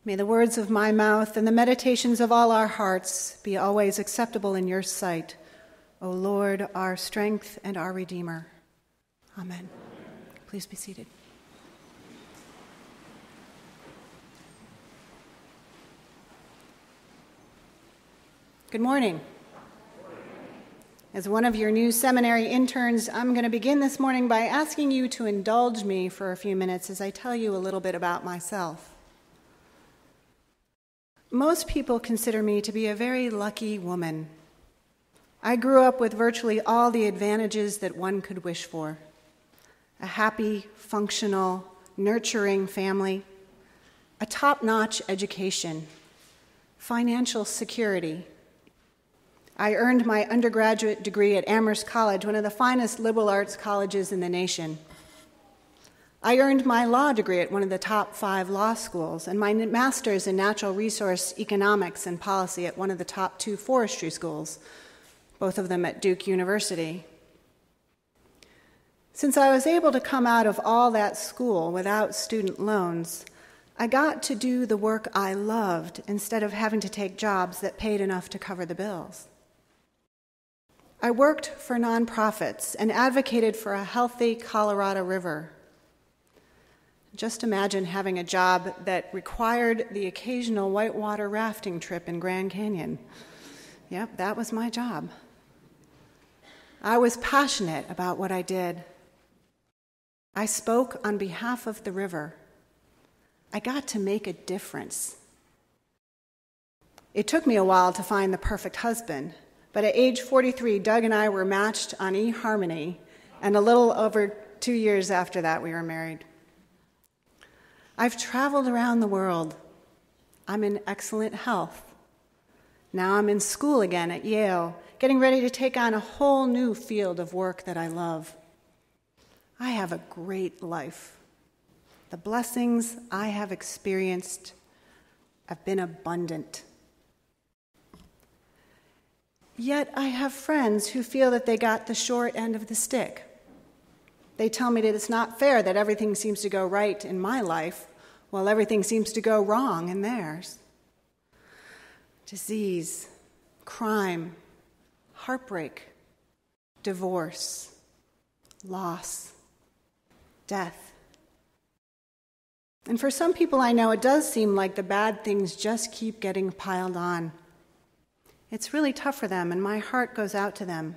May the words of my mouth and the meditations of all our hearts be always acceptable in your sight, O Lord, our strength and our Redeemer. Amen. Please be seated. Good morning. As one of your new seminary interns, I'm going to begin this morning by asking you to indulge me for a few minutes as I tell you a little bit about myself. Most people consider me to be a very lucky woman. I grew up with virtually all the advantages that one could wish for. A happy, functional, nurturing family, a top-notch education, financial security. I earned my undergraduate degree at Amherst College, one of the finest liberal arts colleges in the nation. I earned my law degree at one of the top 5 law schools, and my master's in natural resource economics and policy at one of the top 2 forestry schools, both of them at Duke University. Since I was able to come out of all that school without student loans, I got to do the work I loved instead of having to take jobs that paid enough to cover the bills. I worked for nonprofits and advocated for a healthy Colorado River. Just imagine having a job that required the occasional whitewater rafting trip in Grand Canyon. Yep, that was my job. I was passionate about what I did. I spoke on behalf of the river. I got to make a difference. It took me a while to find the perfect husband, but at age 43, Doug and I were matched on eHarmony, and a little over 2 years after that, we were married. I've traveled around the world. I'm in excellent health. Now I'm in school again at Yale, getting ready to take on a whole new field of work that I love. I have a great life. The blessings I have experienced have been abundant. Yet I have friends who feel that they got the short end of the stick. They tell me that it's not fair that everything seems to go right in my life while everything seems to go wrong in theirs. Disease, crime, heartbreak, divorce, loss, death. And for some people I know, it does seem like the bad things just keep getting piled on. It's really tough for them, and my heart goes out to them.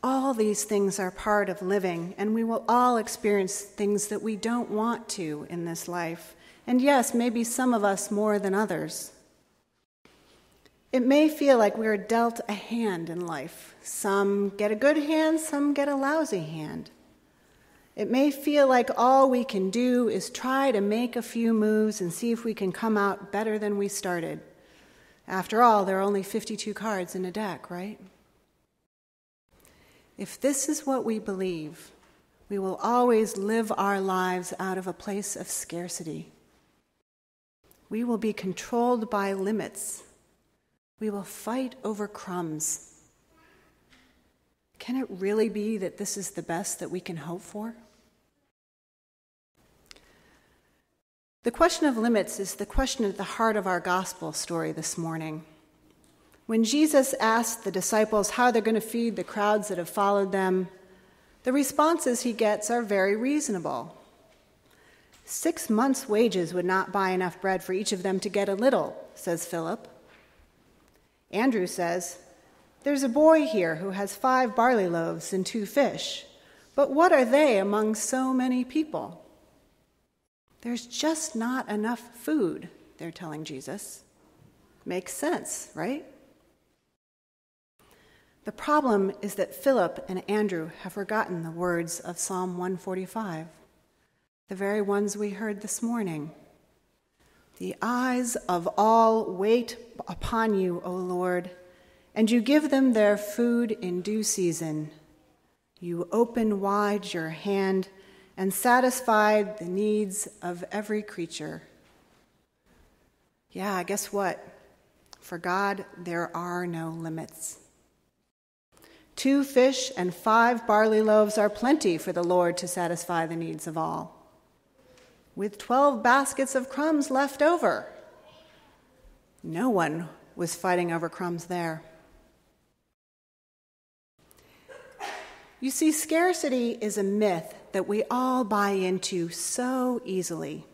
All these things are part of living, and we will all experience things that we don't want to in this life. And yes, maybe some of us more than others. It may feel like we are dealt a hand in life. Some get a good hand, some get a lousy hand. It may feel like all we can do is try to make a few moves and see if we can come out better than we started. After all, there are only 52 cards in a deck, right? If this is what we believe, we will always live our lives out of a place of scarcity. We will be controlled by limits. We will fight over crumbs. Can it really be that this is the best that we can hope for? The question of limits is the question at the heart of our gospel story this morning. When Jesus asked the disciples how they're going to feed the crowds that have followed them, the responses he gets are very reasonable. 6 months' wages would not buy enough bread for each of them to get a little, says Philip. Andrew says, "There's a boy here who has 5 barley loaves and 2 fish, but what are they among so many people?" There's just not enough food, they're telling Jesus. Makes sense, right? The problem is that Philip and Andrew have forgotten the words of Psalm 145, the very ones we heard this morning. The eyes of all wait upon you, O Lord, and you give them their food in due season. You open wide your hand and satisfy the needs of every creature. Yeah, guess what? For God, there are no limits. 2 fish and 5 barley loaves are plenty for the Lord to satisfy the needs of all. with 12 baskets of crumbs left over. No one was fighting over crumbs there. You see, scarcity is a myth that we all buy into so easily.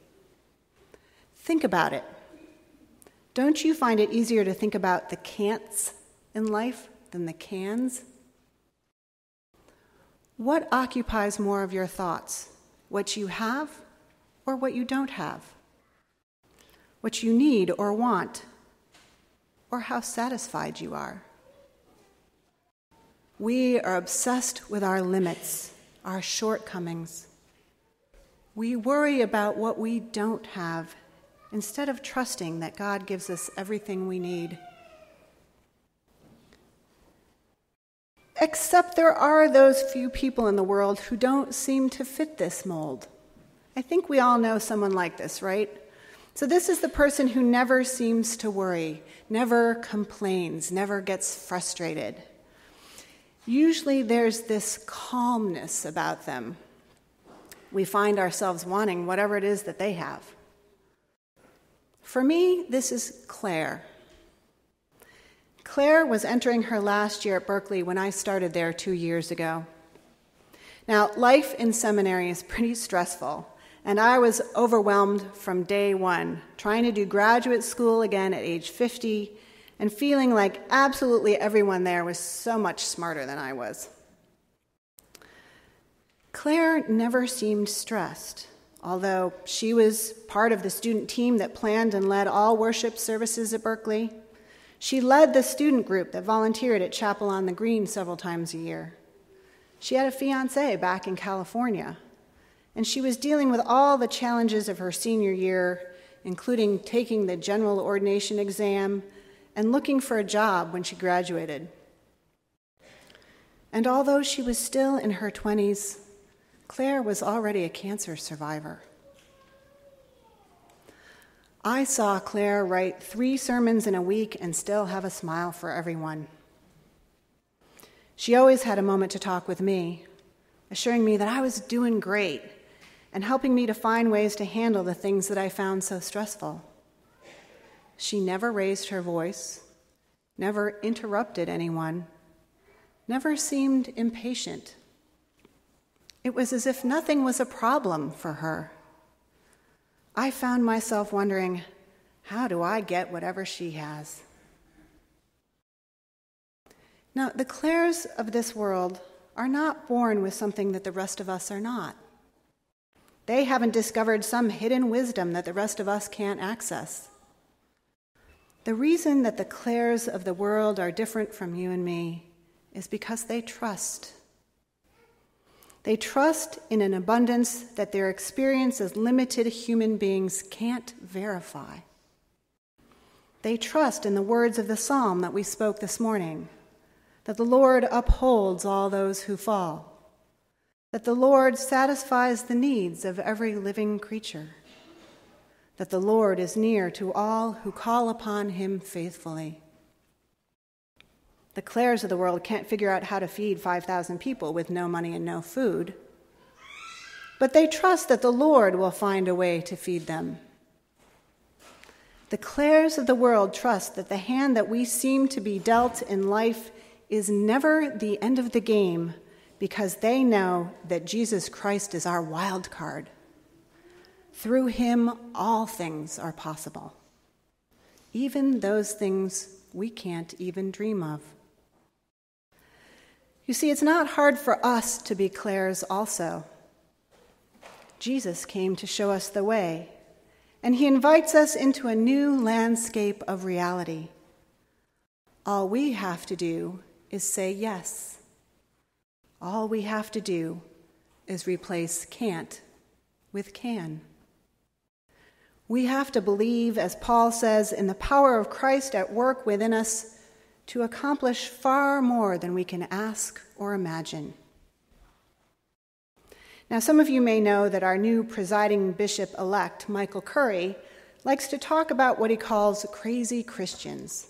Think about it. Don't you find it easier to think about the can'ts in life than the cans? What occupies more of your thoughts? What you have or what you don't have? What you need or want? Or how satisfied you are? We are obsessed with our limits, our shortcomings. We worry about what we don't have instead of trusting that God gives us everything we need. Except there are those few people in the world who don't seem to fit this mold. I think we all know someone like this, right? So this is the person who never seems to worry, never complains, never gets frustrated. Usually there's this calmness about them. We find ourselves wanting whatever it is that they have. For me, this is Claire. Claire was entering her last year at Berkeley when I started there 2 years ago. Now, life in seminary is pretty stressful, and I was overwhelmed from day one, trying to do graduate school again at age 50 and feeling like absolutely everyone there was so much smarter than I was. Claire never seemed stressed, although she was part of the student team that planned and led all worship services at Berkeley. She led the student group that volunteered at Chapel on the Green several times a year. She had a fiancé back in California, and she was dealing with all the challenges of her senior year, including taking the general ordination exam and looking for a job when she graduated. And although she was still in her 20s, Claire was already a cancer survivor. I saw Claire write 3 sermons in a week and still have a smile for everyone. She always had a moment to talk with me, assuring me that I was doing great and helping me to find ways to handle the things that I found so stressful. She never raised her voice, never interrupted anyone, never seemed impatient. It was as if nothing was a problem for her. I found myself wondering, how do I get whatever she has? Now, the Claires of this world are not born with something that the rest of us are not. They haven't discovered some hidden wisdom that the rest of us can't access. The reason that the Claires of the world are different from you and me is because they trust. They trust in an abundance that their experience as limited human beings can't verify. They trust in the words of the psalm that we spoke this morning, that the Lord upholds all those who fall, that the Lord satisfies the needs of every living creature, that the Lord is near to all who call upon him faithfully. The Claires of the world can't figure out how to feed 5,000 people with no money and no food, but they trust that the Lord will find a way to feed them. The Claires of the world trust that the hand that we seem to be dealt in life is never the end of the game, because they know that Jesus Christ is our wild card. Through him, all things are possible, even those things we can't even dream of. You see, it's not hard for us to be Claires also. Jesus came to show us the way, and he invites us into a new landscape of reality. All we have to do is say yes. All we have to do is replace can't with can. We have to believe, as Paul says, in the power of Christ at work within us to accomplish far more than we can ask or imagine. Now, some of you may know that our new presiding bishop-elect, Michael Curry, likes to talk about what he calls crazy Christians.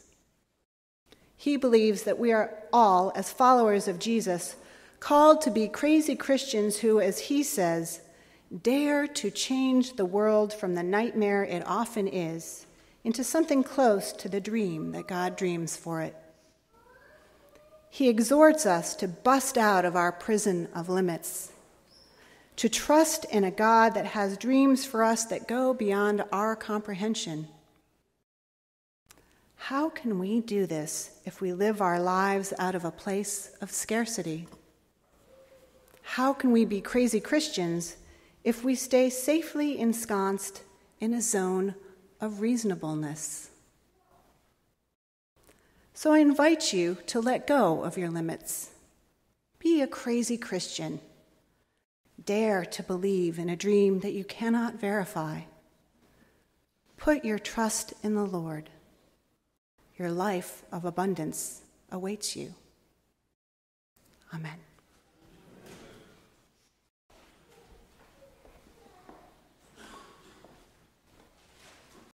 He believes that we are all, as followers of Jesus, called to be crazy Christians who, as he says, Dare to change the world from the nightmare it often is into something close to the dream that God dreams for it. He exhorts us to bust out of our prison of limits, to trust in a God that has dreams for us that go beyond our comprehension. How can we do this if we live our lives out of a place of scarcity? How can we be crazy Christians if we stay safely ensconced in a zone of reasonableness? So I invite you to let go of your limits. Be a crazy Christian. Dare to believe in a dream that you cannot verify. Put your trust in the Lord. Your life of abundance awaits you. Amen.